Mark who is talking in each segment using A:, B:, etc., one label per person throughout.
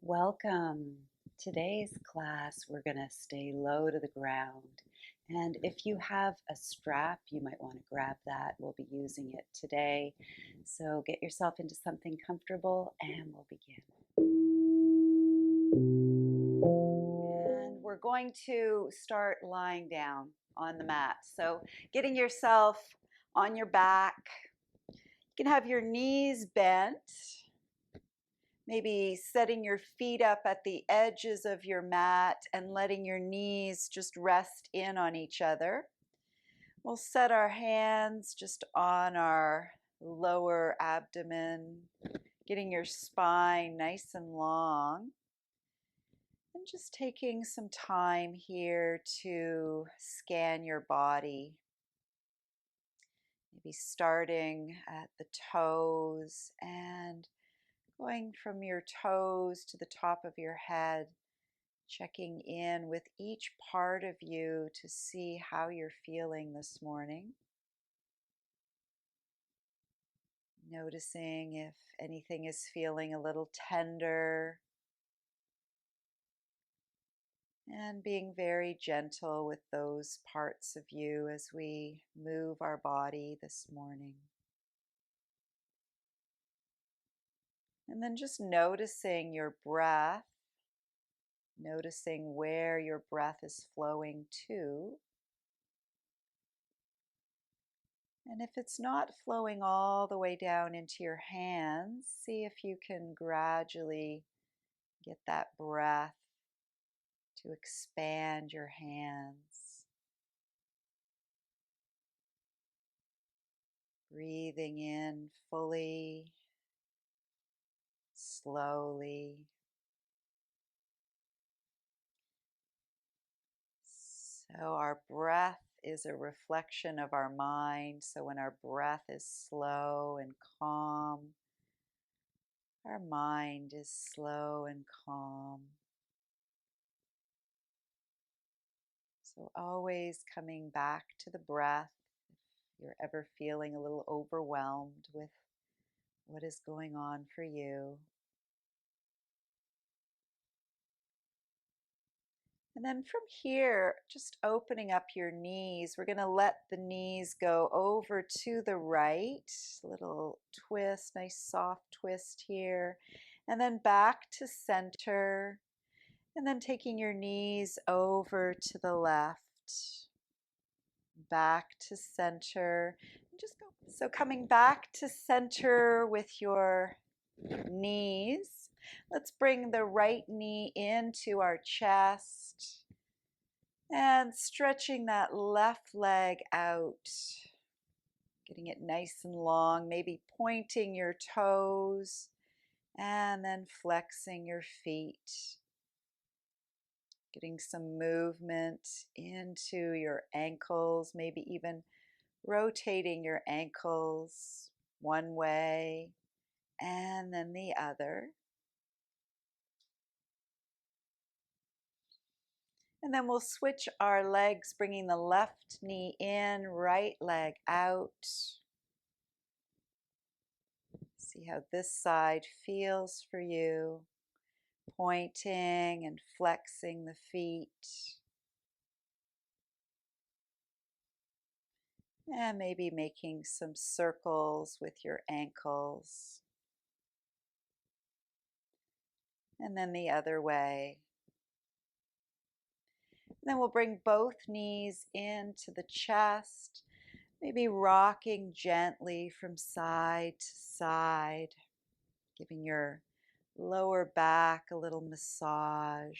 A: Welcome. Today's class, we're going to stay low to the ground. And if you have a strap, you might want to grab that. We'll be using it today. So get yourself into something comfortable and we'll begin. And we're going to start lying down on the mat. So getting yourself on your back. You can have your knees bent. Maybe setting your feet up at the edges of your mat and letting your knees just rest in on each other. We'll set our hands just on our lower abdomen, getting your spine nice and long. And just taking some time here to scan your body. Maybe starting at the toes and going from your toes to the top of your head, checking in with each part of you to see how you're feeling this morning. Noticing if anything is feeling a little tender, and being very gentle with those parts of you as we move our body this morning. And then just noticing your breath. Noticing where your breath is flowing to. And if it's not flowing all the way down into your hands, see if you can gradually get that breath to expand your hands. Breathing in fully, slowly. So our breath is a reflection of our mind. So when our breath is slow and calm, our mind is slow and calm. So always coming back to the breath if you're ever feeling a little overwhelmed with what is going on for you. And then from here, just opening up your knees, we're going to let the knees go over to the right. Little twist, nice soft twist here. And then back to center. And then taking your knees over to the left. Back to center. And just go. So coming back to center with your knees. Let's bring the right knee into our chest and stretching that left leg out, getting it nice and long, maybe pointing your toes and then flexing your feet, getting some movement into your ankles, maybe even rotating your ankles one way and then the other. And then we'll switch our legs, bringing the left knee in, right leg out. See how this side feels for you. Pointing and flexing the feet. And maybe making some circles with your ankles. And then the other way. And then we'll bring both knees into the chest, maybe rocking gently from side to side, giving your lower back a little massage.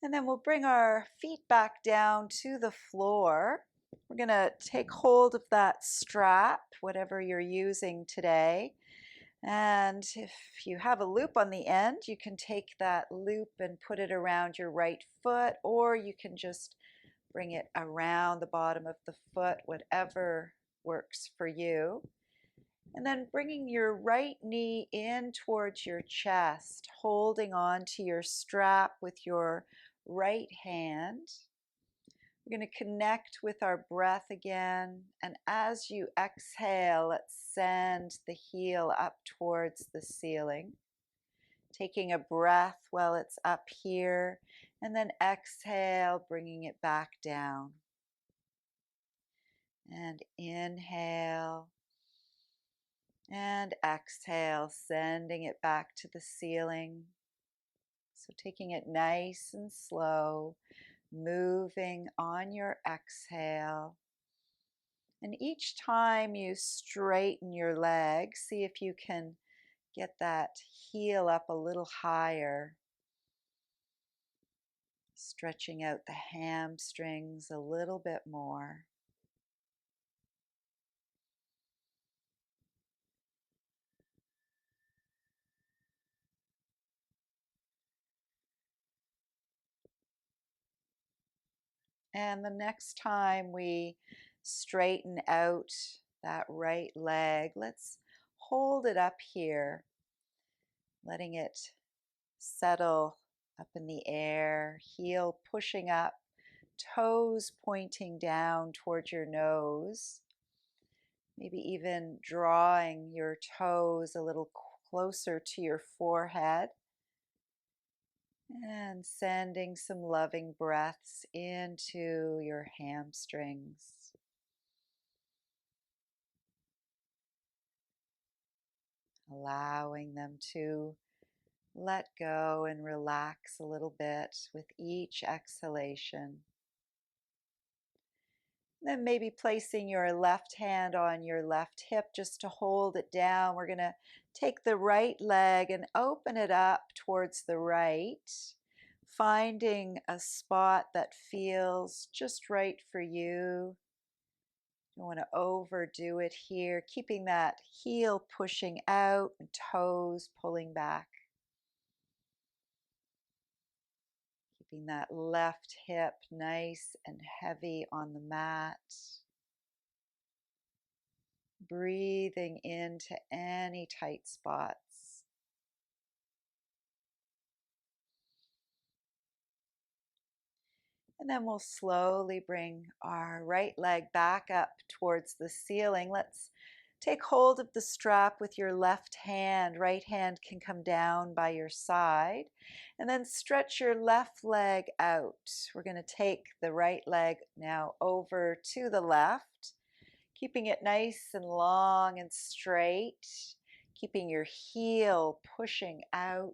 A: And then we'll bring our feet back down to the floor. We're going to take hold of that strap, whatever you're using today. And if you have a loop on the end, you can take that loop and put it around your right foot, or you can just bring it around the bottom of the foot, whatever works for you. And then bringing your right knee in towards your chest, holding on to your strap with your right hand. We're going to connect with our breath again. And as you exhale, let's send the heel up towards the ceiling. Taking a breath while it's up here, and then exhale, bringing it back down. And inhale and exhale, sending it back to the ceiling. So taking it nice and slow, moving on your exhale. And each time you straighten your leg, see if you can get that heel up a little higher. Stretching out the hamstrings a little bit more. And the next time we straighten out that right leg, let's hold it up here, letting it settle up in the air, heel pushing up, toes pointing down towards your nose. Maybe even drawing your toes a little closer to your forehead. And sending some loving breaths into your hamstrings. Allowing them to let go and relax a little bit with each exhalation. Then maybe placing your left hand on your left hip just to hold it down. We're going to take the right leg and open it up towards the right, finding a spot that feels just right for you. Don't want to overdo it here, keeping that heel pushing out and toes pulling back. Keeping that left hip nice and heavy on the mat. Breathing into any tight spots. And then we'll slowly bring our right leg back up towards the ceiling. Let's take hold of the strap with your left hand. Right hand can come down by your side. And then stretch your left leg out. We're going to take the right leg now over to the left, keeping it nice and long and straight, keeping your heel pushing out.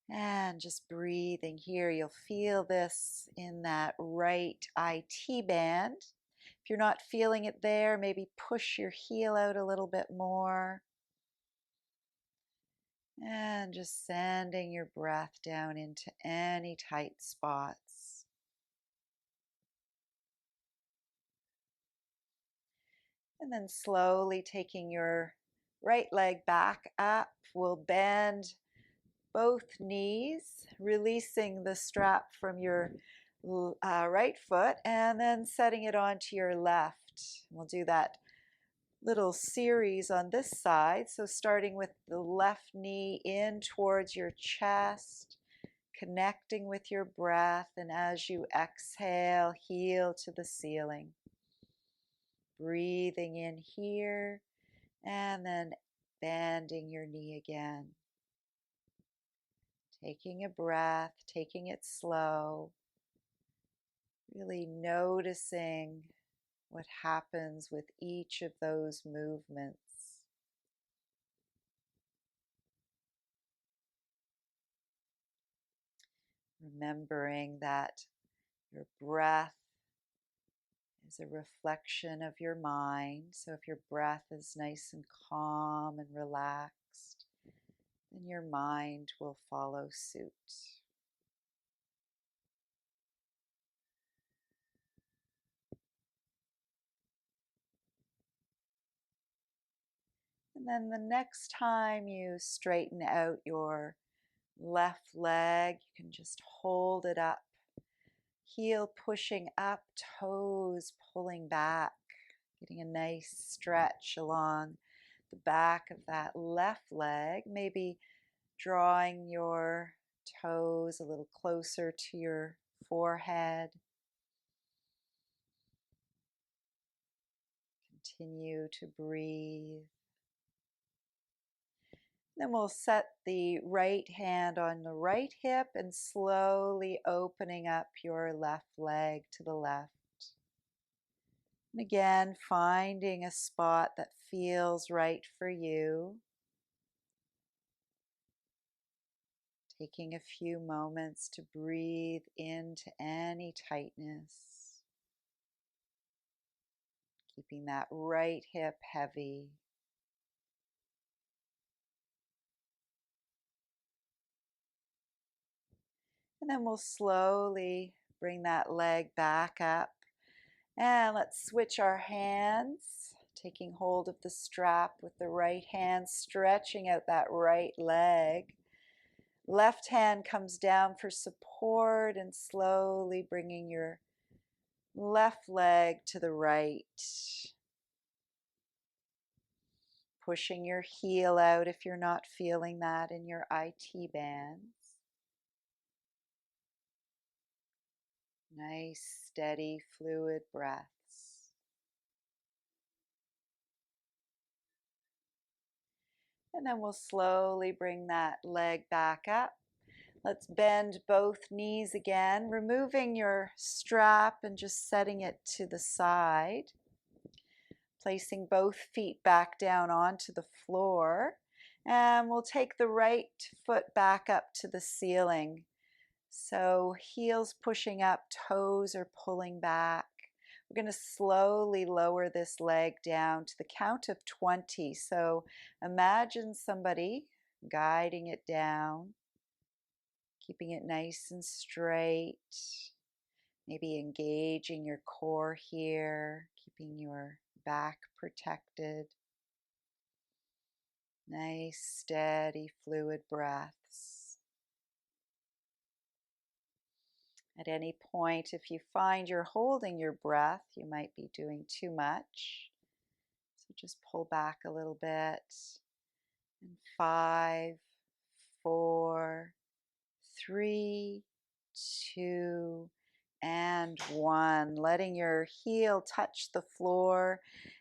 A: And just breathing here, you'll feel this in that right IT band. If you're not feeling it there, maybe push your heel out a little bit more. And just sending your breath down into any tight spots. And then slowly taking your right leg back up, we'll bend both knees, releasing the strap from your right foot and then setting it onto your left. We'll do that little series on this side. So starting with the left knee in towards your chest, connecting with your breath, and as you exhale, heel to the ceiling. Breathing in here and then bending your knee again. Taking a breath, taking it slow, really noticing what happens with each of those movements. Remembering that your breath is a reflection of your mind. So if your breath is nice and calm and relaxed, then your mind will follow suit. And then the next time you straighten out your left leg, you can just hold it up. Heel pushing up, toes pulling back, getting a nice stretch along the back of that left leg. Maybe drawing your toes a little closer to your forehead. Continue to breathe. Then we'll set the right hand on the right hip and slowly opening up your left leg to the left. And again, finding a spot that feels right for you. Taking a few moments to breathe into any tightness. Keeping that right hip heavy. And then we'll slowly bring that leg back up. And let's switch our hands, taking hold of the strap with the right hand, stretching out that right leg. Left hand comes down for support and slowly bringing your left leg to the right. Pushing your heel out if you're not feeling that in your IT bands. Nice, steady, fluid breaths. And then we'll slowly bring that leg back up. Let's bend both knees again, removing your strap and just setting it to the side. Placing both feet back down onto the floor. And we'll take the right foot back up to the ceiling. So heels pushing up, toes are pulling back. We're going to slowly lower this leg down to the count of 20. So imagine somebody guiding it down, keeping it nice and straight. Maybe engaging your core here, keeping your back protected. Nice, steady, fluid breaths. At any point, if you find you're holding your breath, you might be doing too much. So just pull back a little bit. And 5, 4, 3, 2, and 1. Letting your heel touch the floor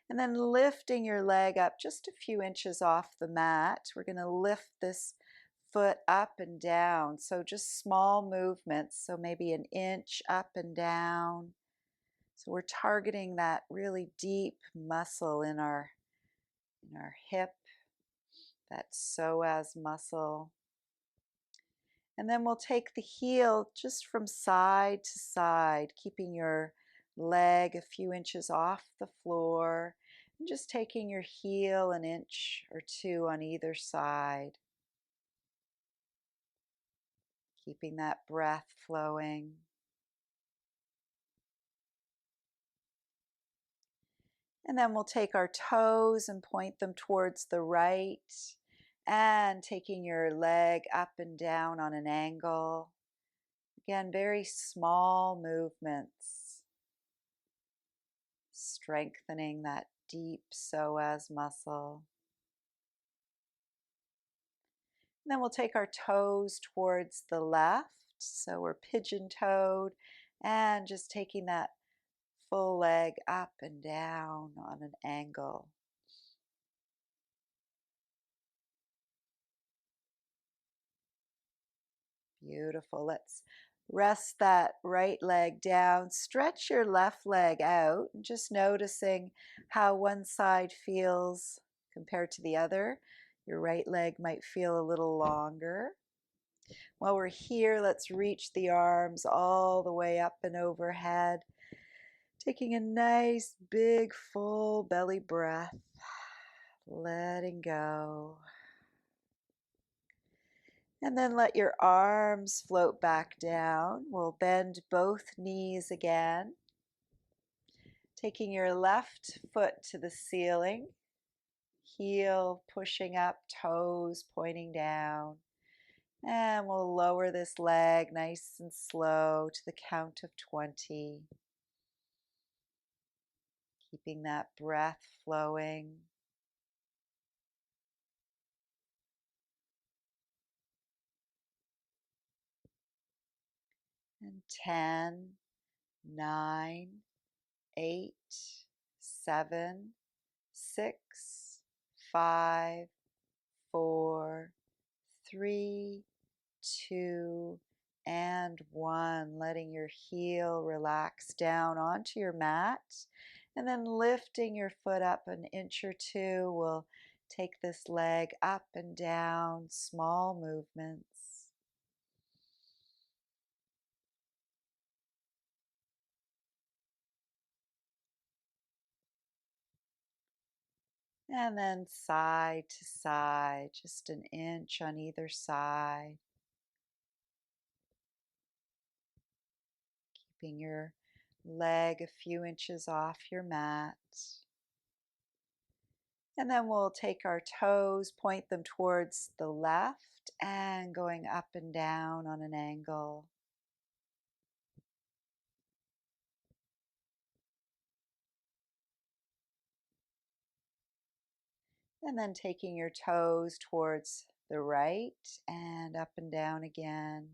A: and then lifting your leg up just a few inches off the mat. We're going to lift this foot up and down. So just small movements. So maybe an inch up and down. So we're targeting that really deep muscle in our hip, that psoas muscle. And then we'll take the heel just from side to side, keeping your leg a few inches off the floor, and just taking your heel an inch or two on either side. Keeping that breath flowing. And then we'll take our toes and point them towards the right, and taking your leg up and down on an angle. Again, very small movements, strengthening that deep psoas muscle. And then we'll take our toes towards the left, so we're pigeon-toed, and just taking that full leg up and down on an angle. Beautiful. Let's rest that right leg down. Stretch your left leg out, and just noticing how one side feels compared to the other. Your right leg might feel a little longer. While we're here, let's reach the arms all the way up and overhead. Taking a nice, big, full belly breath. Letting go. And then let your arms float back down. We'll bend both knees again. Taking your left foot to the ceiling. Heel pushing up, toes pointing down. And we'll lower this leg nice and slow to the count of 20. Keeping that breath flowing. And 10, 9, 8, 7, 6, 5, 4, 3, 2, and 1. Letting your heel relax down onto your mat. And then lifting your foot up an inch or two. We'll take this leg up and down, small movements. And then side to side, just an inch on either side. Keeping your leg a few inches off your mat. And then we'll take our toes, point them towards the left, and going up and down on an angle. And then taking your toes towards the right and up and down again.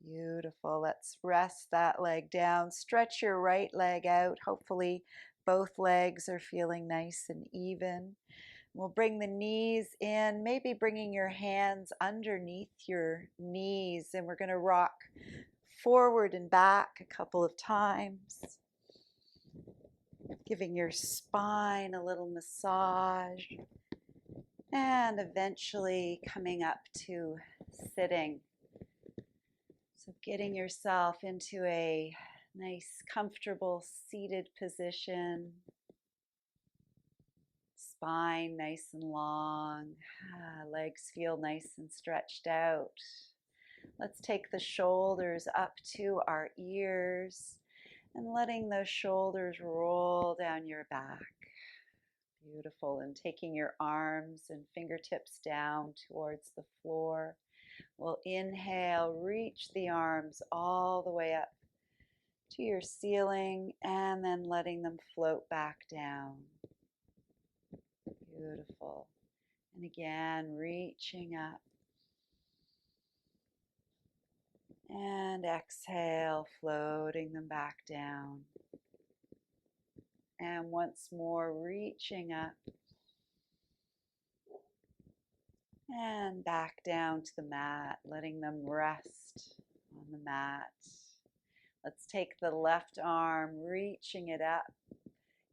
A: Beautiful. Let's rest that leg down. Stretch your right leg out. Hopefully both legs are feeling nice and even. We'll bring the knees in, maybe bringing your hands underneath your knees, and we're going to rock forward and back a couple of times, giving your spine a little massage, and eventually coming up to sitting. So getting yourself into a nice, comfortable seated position. Spine nice and long. Legs feel nice and stretched out. Let's take the shoulders up to our ears and letting those shoulders roll down your back. Beautiful. And taking your arms and fingertips down towards the floor. We'll inhale, reach the arms all the way up to your ceiling and then letting them float back down. Beautiful. And again, reaching up. And exhale, floating them back down. And once more, reaching up. And back down to the mat, letting them rest on the mat. Let's take the left arm, reaching it up,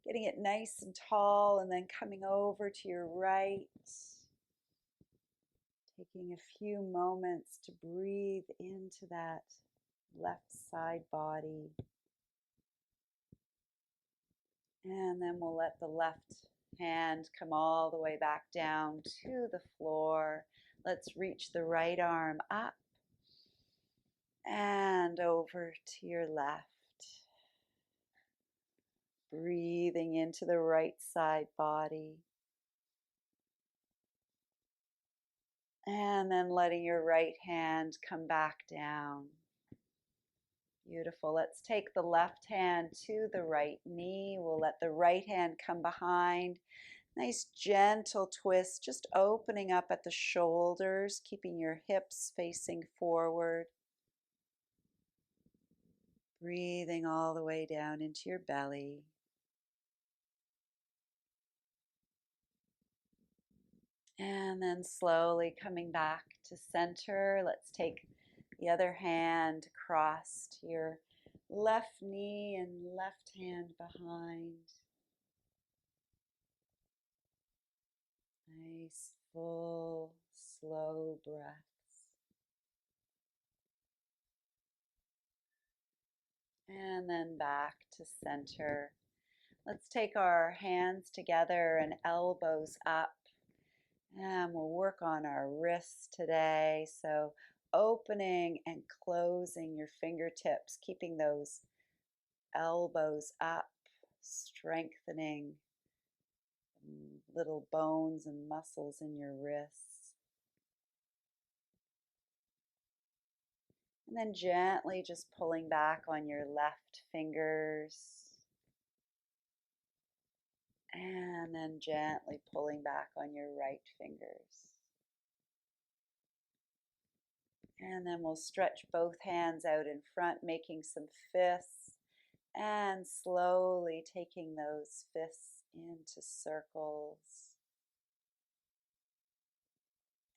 A: getting it nice and tall, and then coming over to your right. Taking a few moments to breathe into that left side body. And then we'll let the left hand come all the way back down to the floor. Let's reach the right arm up and over to your left. Breathing into the right side body. And then letting your right hand come back down. Beautiful. Let's take the left hand to the right knee. We'll let the right hand come behind. Nice gentle twist, just opening up at the shoulders, keeping your hips facing forward. Breathing all the way down into your belly. And then slowly coming back to center. Let's take the other hand across to your left knee and left hand behind. Nice, full, slow breaths. And then back to center. Let's take our hands together and elbows up. And we'll work on our wrists today. So opening and closing your fingertips, keeping those elbows up, strengthening little bones and muscles in your wrists. And then gently just pulling back on your left fingers. And then gently pulling back on your right fingers. And then we'll stretch both hands out in front, making some fists, and slowly taking those fists into circles.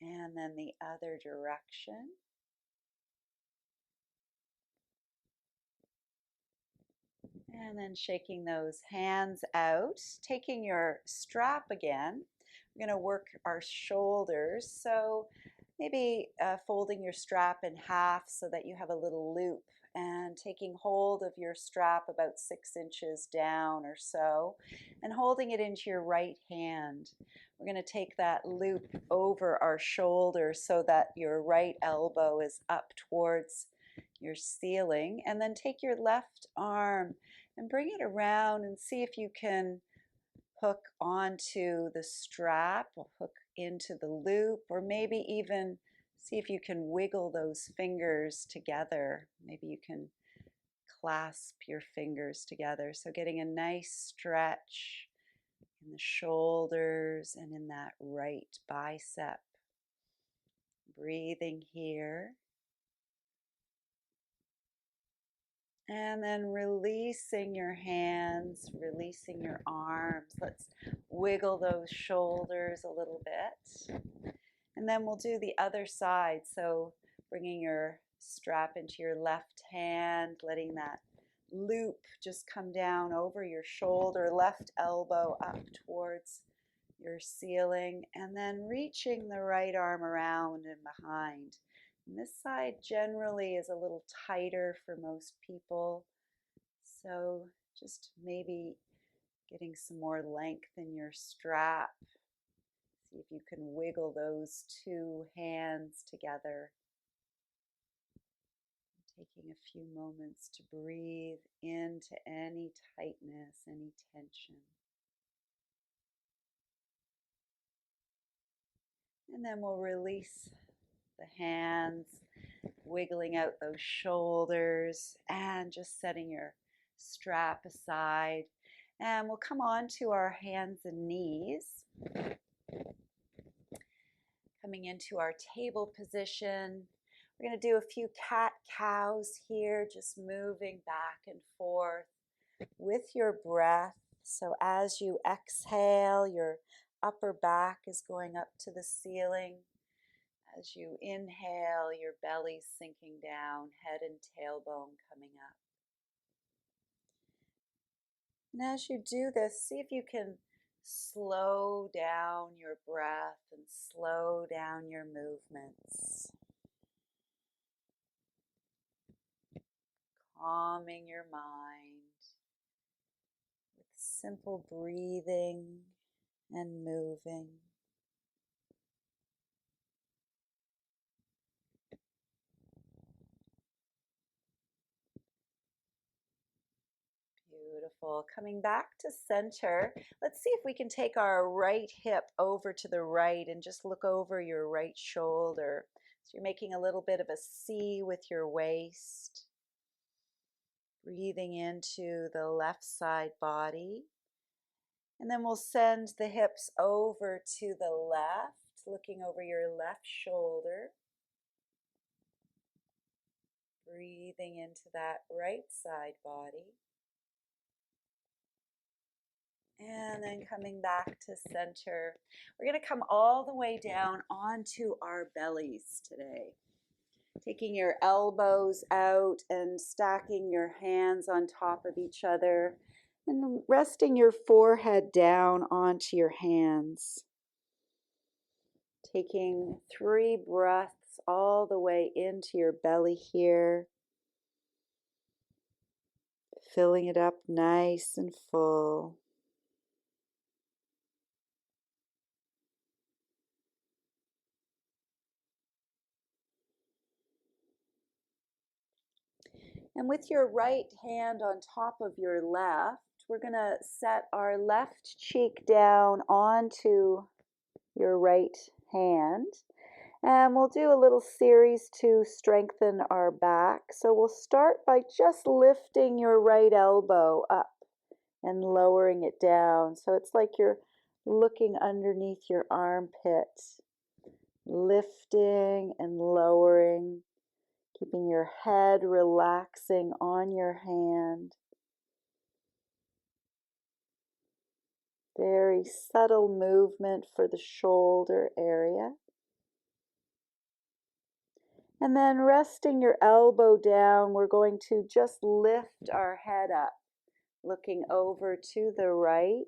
A: And then the other direction. And then shaking those hands out, taking your strap again. We're going to work our shoulders. So maybe folding your strap in half so that you have a little loop, and taking hold of your strap about 6 inches down or so, and holding it into your right hand. We're going to take that loop over our shoulder so that your right elbow is up towards your ceiling, and then take your left arm and bring it around and see if you can hook onto the strap or hook into the loop, or maybe even see if you can wiggle those fingers together. Maybe you can clasp your fingers together. So getting a nice stretch in the shoulders and in that right bicep. Breathing here. And then releasing your hands, releasing your arms. Let's wiggle those shoulders a little bit. And then we'll do the other side. So bringing your strap into your left hand, letting that loop just come down over your shoulder, left elbow up towards your ceiling, and then reaching the right arm around and behind. And this side generally is a little tighter for most people, so just maybe getting some more length in your strap. See if you can wiggle those two hands together. Taking a few moments to breathe into any tightness, any tension. And then we'll release the hands, wiggling out those shoulders, and just setting your strap aside. And we'll come on to our hands and knees, coming into our table position. We're going to do a few cat-cows here, just moving back and forth with your breath. So as you exhale, your upper back is going up to the ceiling. As you inhale, your belly's sinking down, head and tailbone coming up. And as you do this, see if you can slow down your breath and slow down your movements. Calming your mind with simple breathing and moving. Beautiful. Coming back to center, let's see if we can take our right hip over to the right and just look over your right shoulder. So you're making a little bit of a C with your waist. Breathing into the left side body. And then we'll send the hips over to the left, looking over your left shoulder. Breathing into that right side body. And then coming back to center. We're going to come all the way down onto our bellies today. Taking your elbows out and stacking your hands on top of each other and resting your forehead down onto your hands. Taking 3 breaths all the way into your belly here. Filling it up nice and full. And with your right hand on top of your left, we're going to set our left cheek down onto your right hand. And we'll do a little series to strengthen our back. So we'll start by just lifting your right elbow up and lowering it down. So it's like you're looking underneath your armpit, lifting and lowering. Keeping your head relaxing on your hand. Very subtle movement for the shoulder area. And then resting your elbow down, we're going to just lift our head up, looking over to the right,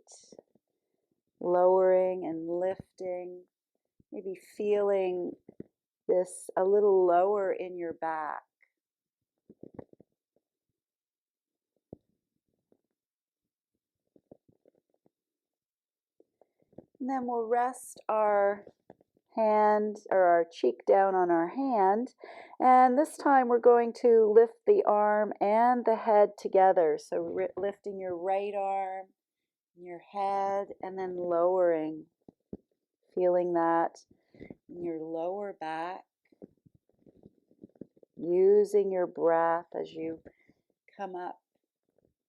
A: lowering and lifting, maybe feeling this a little lower in your back. And then we'll rest our hand or our cheek down on our hand, and this time we're going to lift the arm and the head together. So lifting your right arm, your head, and then lowering, feeling that in your lower back, using your breath as you come up.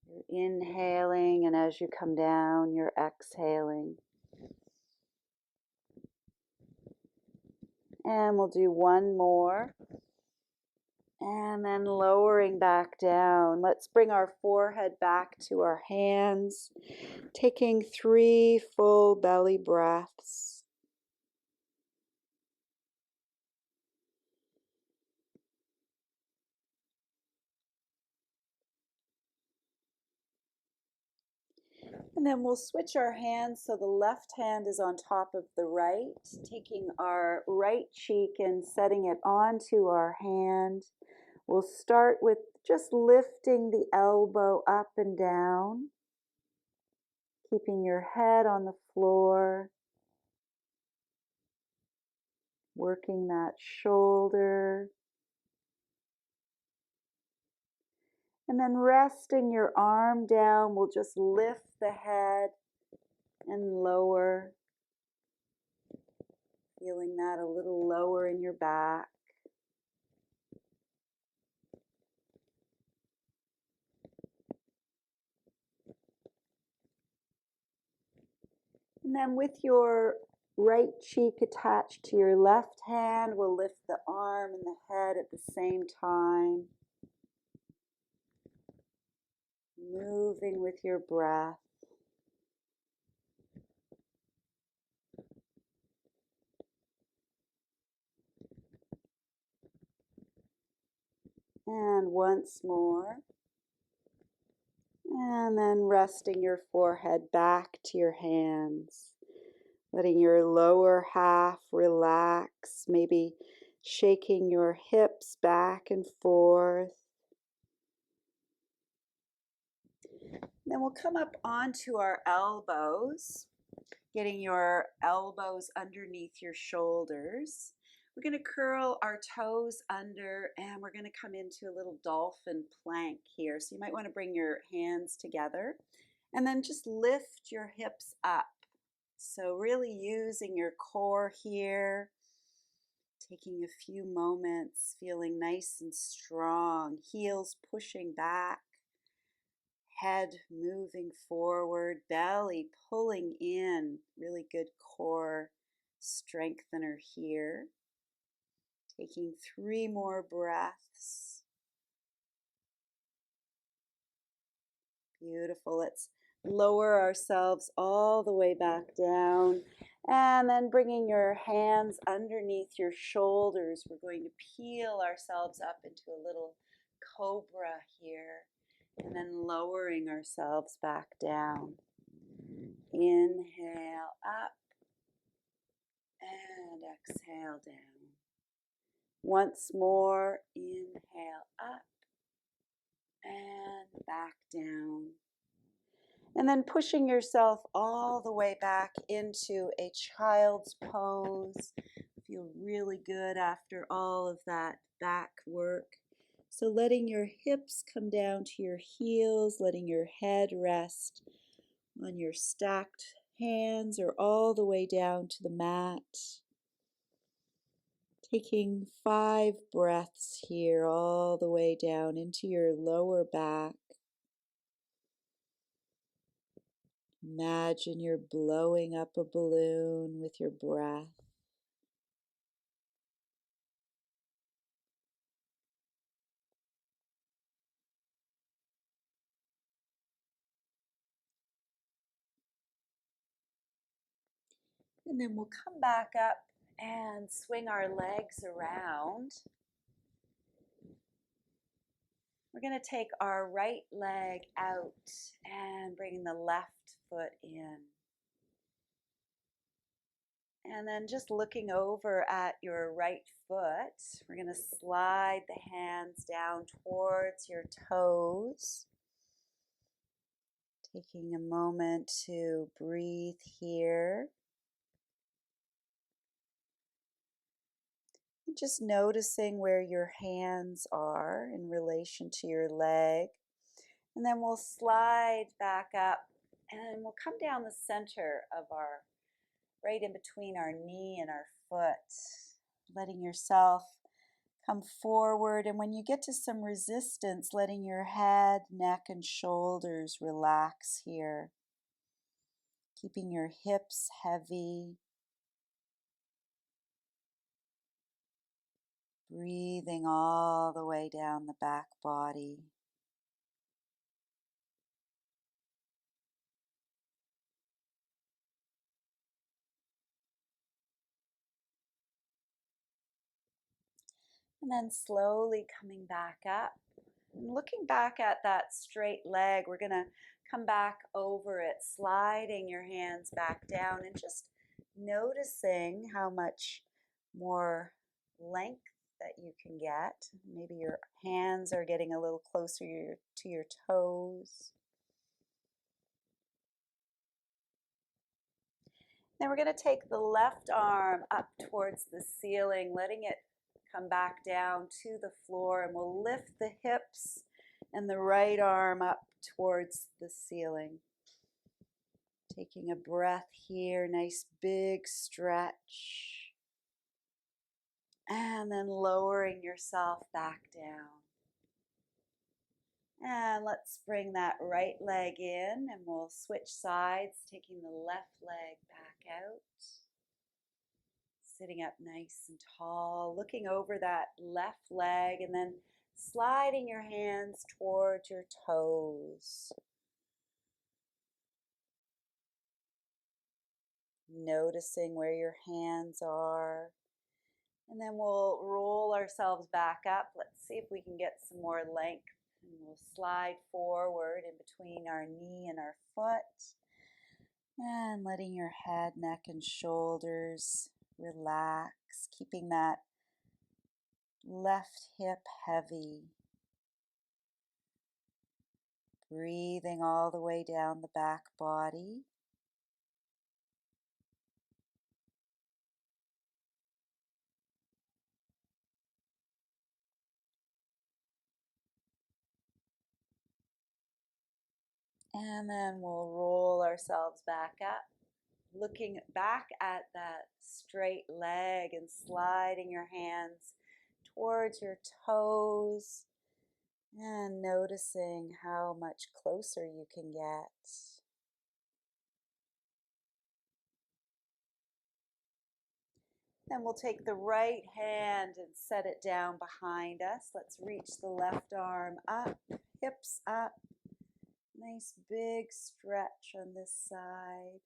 A: You're inhaling, and as you come down, you're exhaling. And we'll do one more. And then lowering back down. Let's bring our forehead back to our hands, taking 3 full belly breaths. And then we'll switch our hands so the left hand is on top of the right, taking our right cheek and setting it onto our hand. We'll start with just lifting the elbow up and down, keeping your head on the floor, working that shoulder. And then resting your arm down, we'll just lift the head and lower, feeling that a little lower in your back. And then with your right cheek attached to your left hand, we'll lift the arm and the head at the same time, moving with your breath. And once more. And then resting your forehead back to your hands, letting your lower half relax, maybe shaking your hips back and forth. Then we'll come up onto our elbows, getting your elbows underneath your shoulders. We're going to curl our toes under, and we're going to come into a little dolphin plank here. So you might want to bring your hands together and then just lift your hips up. So really using your core here, taking a few moments, feeling nice and strong, heels pushing back, head moving forward, belly pulling in, really good core strengthener here. Taking 3 more breaths. Beautiful. Let's lower ourselves all the way back down. And then bringing your hands underneath your shoulders, we're going to peel ourselves up into a little cobra here. And then lowering ourselves back down. Inhale up and exhale down. Once more, inhale up and back down. And then pushing yourself all the way back into a child's pose. Feel really good after all of that back work. So letting your hips come down to your heels, letting your head rest on your stacked hands or all the way down to the mat. Taking 5 breaths here all the way down into your lower back. Imagine you're blowing up a balloon with your breath. And then we'll come back up and swing our legs around. We're going to take our right leg out and bring the left foot in. And then just looking over at your right foot, we're going to slide the hands down towards your toes. Taking a moment to breathe here. And just noticing where your hands are in relation to your leg. And then we'll slide back up and we'll come down the center of our, right in between our knee and our foot, letting yourself come forward. And when you get to some resistance, letting your head, neck, and shoulders relax here. Keeping your hips heavy. Breathing all the way down the back body. And then slowly coming back up. And looking back at that straight leg, we're going to come back over it, sliding your hands back down and just noticing how much more length that you can get. Maybe your hands are getting a little closer to your toes. Then we're going to take the left arm up towards the ceiling, letting it come back down to the floor, and we'll lift the hips and the right arm up towards the ceiling. Taking a breath here, nice big stretch. And then lowering yourself back down. And let's bring that right leg in and we'll switch sides, taking the left leg back out. Sitting up nice and tall, looking over that left leg and then sliding your hands towards your toes. Noticing where your hands are. And then we'll roll ourselves back up. Let's see if we can get some more length. And we'll slide forward in between our knee and our foot. And letting your head, neck, and shoulders relax, keeping that left hip heavy. Breathing all the way down the back body. And then we'll roll ourselves back up, looking back at that straight leg and sliding your hands towards your toes and noticing how much closer you can get. Then we'll take the right hand and set it down behind us. Let's reach the left arm up, hips up. Nice big stretch on this side.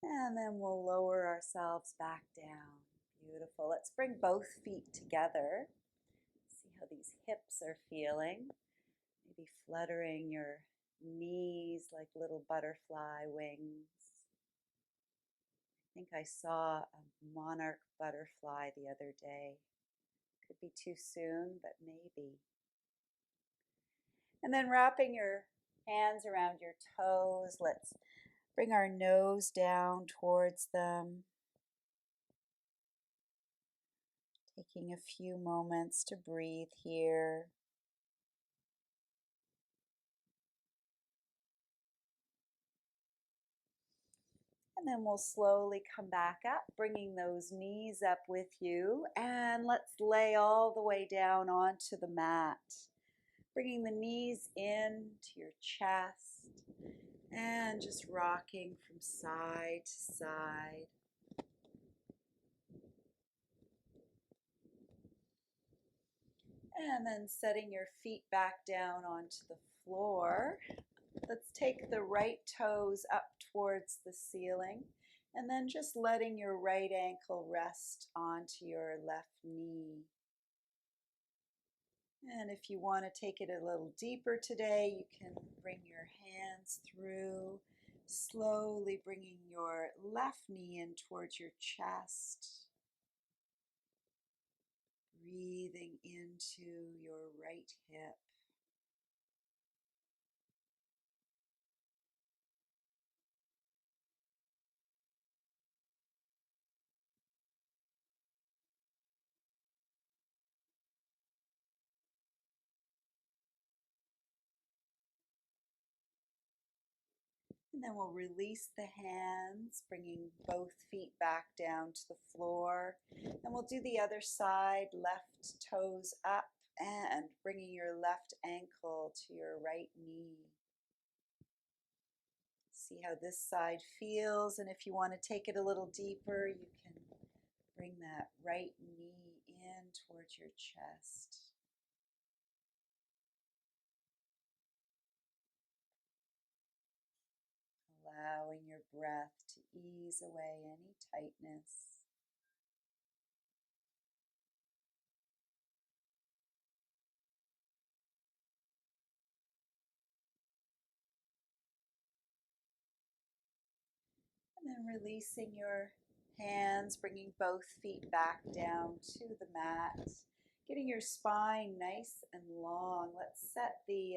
A: And then we'll lower ourselves back down. Beautiful. Let's bring both feet together. See how these hips are feeling. Maybe fluttering your knees like little butterfly wings. I think I saw a monarch butterfly the other day. Could be too soon, but maybe. And then wrapping your hands around your toes, let's bring our nose down towards them. Taking a few moments to breathe here. And then we'll slowly come back up, bringing those knees up with you. And let's lay all the way down onto the mat. Bringing the knees in to your chest and just rocking from side to side. And then setting your feet back down onto the floor. Let's take the right toes up towards the ceiling and then just letting your right ankle rest onto your left knee. And if you want to take it a little deeper today, you can bring your hands through, slowly bringing your left knee in towards your chest, breathing into your right hip. And then we'll release the hands, bringing both feet back down to the floor. And we'll do the other side, left toes up and bringing your left ankle to your right knee. See how this side feels, and if you want to take it a little deeper, you can bring that right knee in towards your chest. Allowing your breath to ease away any tightness. And then releasing your hands, bringing both feet back down to the mat. Getting your spine nice and long. Let's set the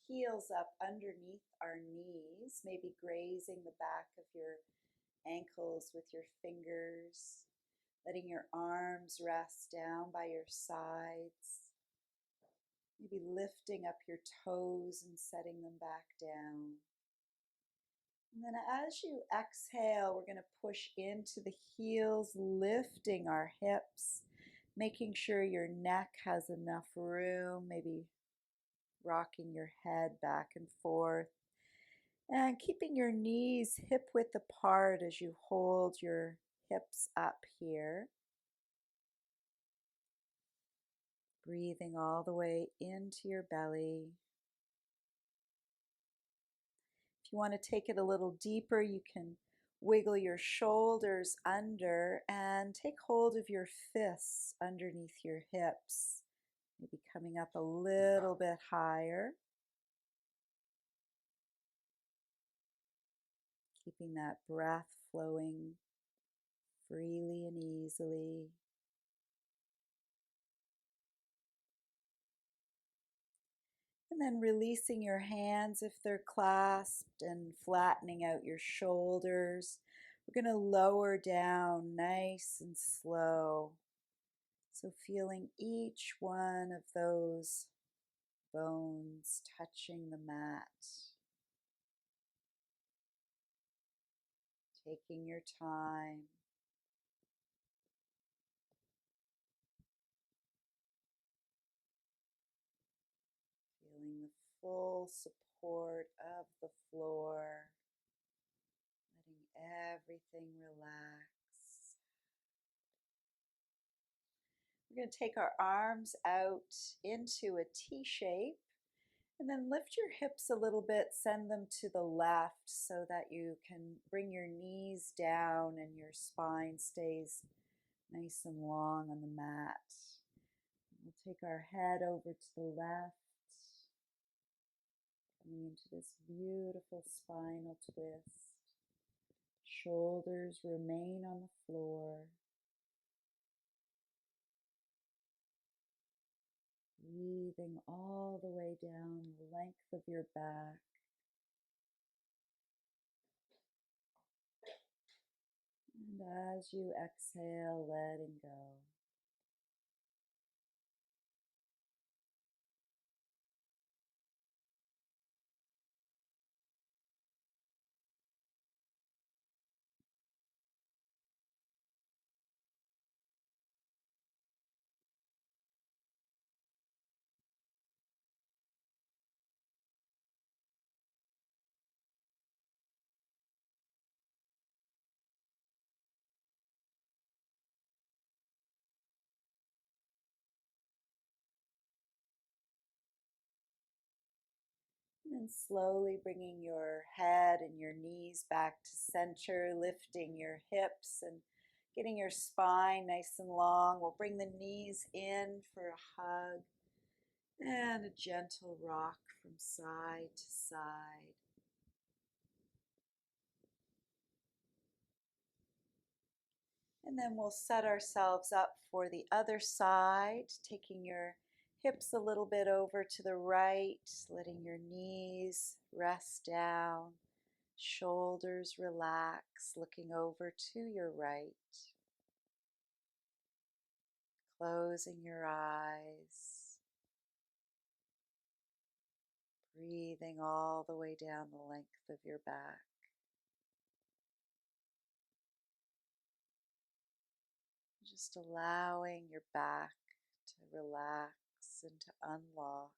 A: heels up underneath our knees, maybe grazing the back of your ankles with your fingers. Letting your arms rest down by your sides. Maybe lifting up your toes and setting them back down. And then as you exhale, we're going to push into the heels, lifting our hips, making sure your neck has enough room, maybe rocking your head back and forth, and keeping your knees hip width apart as you hold your hips up here. Breathing all the way into your belly. If you want to take it a little deeper, you can wiggle your shoulders under and take hold of your fists underneath your hips. Maybe coming up a little bit higher. Keeping that breath flowing freely and easily. And then releasing your hands if they're clasped and flattening out your shoulders. We're going to lower down nice and slow. So feeling each one of those bones touching the mat. Taking your time. Feeling the full support of the floor. Letting everything relax. We're going to take our arms out into a T shape and then lift your hips a little bit, send them to the left so that you can bring your knees down and your spine stays nice and long on the mat. We'll take our head over to the left, coming into this beautiful spinal twist. Shoulders remain on the floor. Breathing all the way down the length of your back. And as you exhale, letting go. And slowly bringing your head and your knees back to center, lifting your hips and getting your spine nice and long. We'll bring the knees in for a hug and a gentle rock from side to side. And then we'll set ourselves up for the other side, taking your hips a little bit over to the right, letting your knees rest down, shoulders relax, looking over to your right, closing your eyes, breathing all the way down the length of your back. Just allowing your back to relax and to unlock.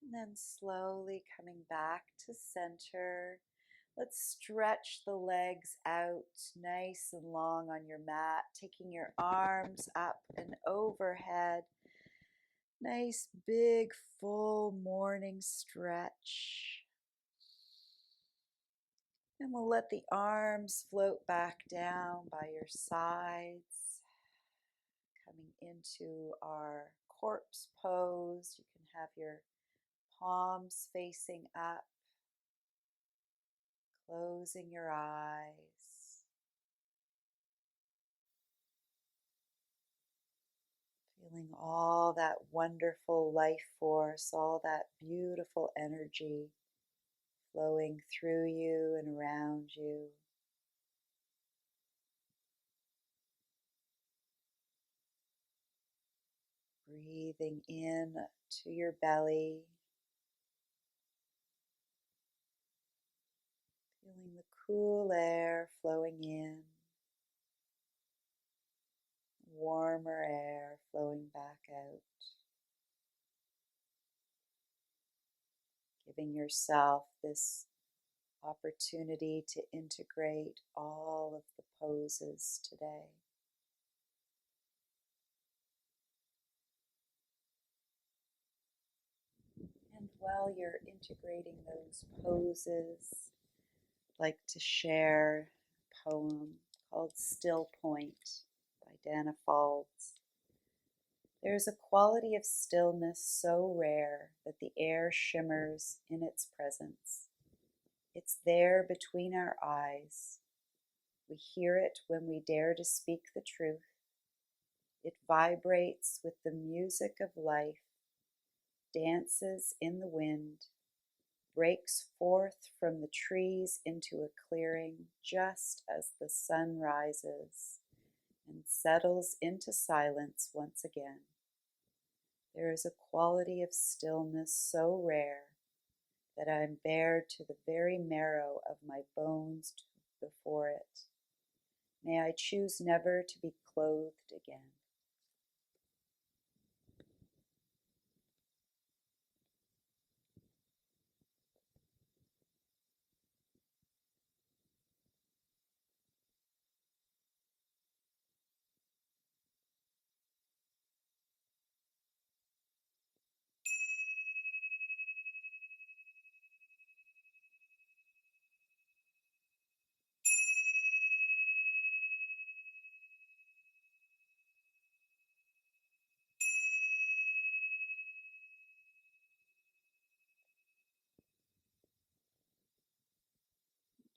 A: And then slowly coming back to center. Let's stretch the legs out nice and long on your mat, taking your arms up and overhead. Nice big full morning stretch. And we'll let the arms float back down by your sides, coming into our corpse pose. You can have your palms facing up, closing your eyes, feeling all that wonderful life force, all that beautiful energy flowing through you and around you. Breathing in to your belly, feeling the cool air flowing in, warmer air flowing back out. Giving yourself this opportunity to integrate all of the poses today. And while you're integrating those poses, I'd like to share a poem called Still Point by Dana Faulds. There is a quality of stillness so rare that the air shimmers in its presence. It's there between our eyes. We hear it when we dare to speak the truth. It vibrates with the music of life, dances in the wind, breaks forth from the trees into a clearing just as the sun rises and settles into silence once again. There is a quality of stillness so rare that I am bared to the very marrow of my bones before it. May I choose never to be clothed again.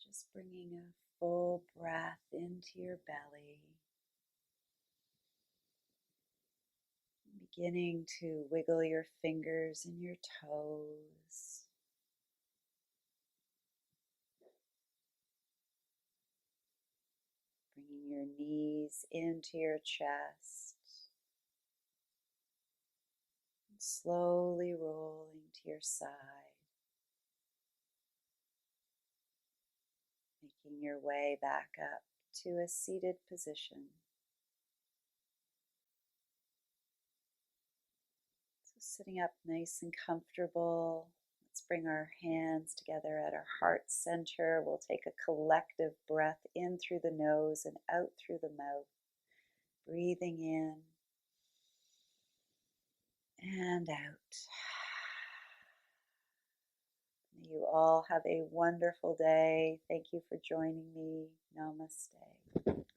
A: Just bringing a full breath into your belly. Beginning to wiggle your fingers and your toes. Bringing your knees into your chest. And slowly rolling to your side. Making your way back up to a seated position. So Sitting up nice and comfortable. Let's bring our hands together at our heart center. We'll take a collective breath in through the nose and out through the mouth. Breathing in and out. May you all have a wonderful day. Thank you for joining me. Namaste.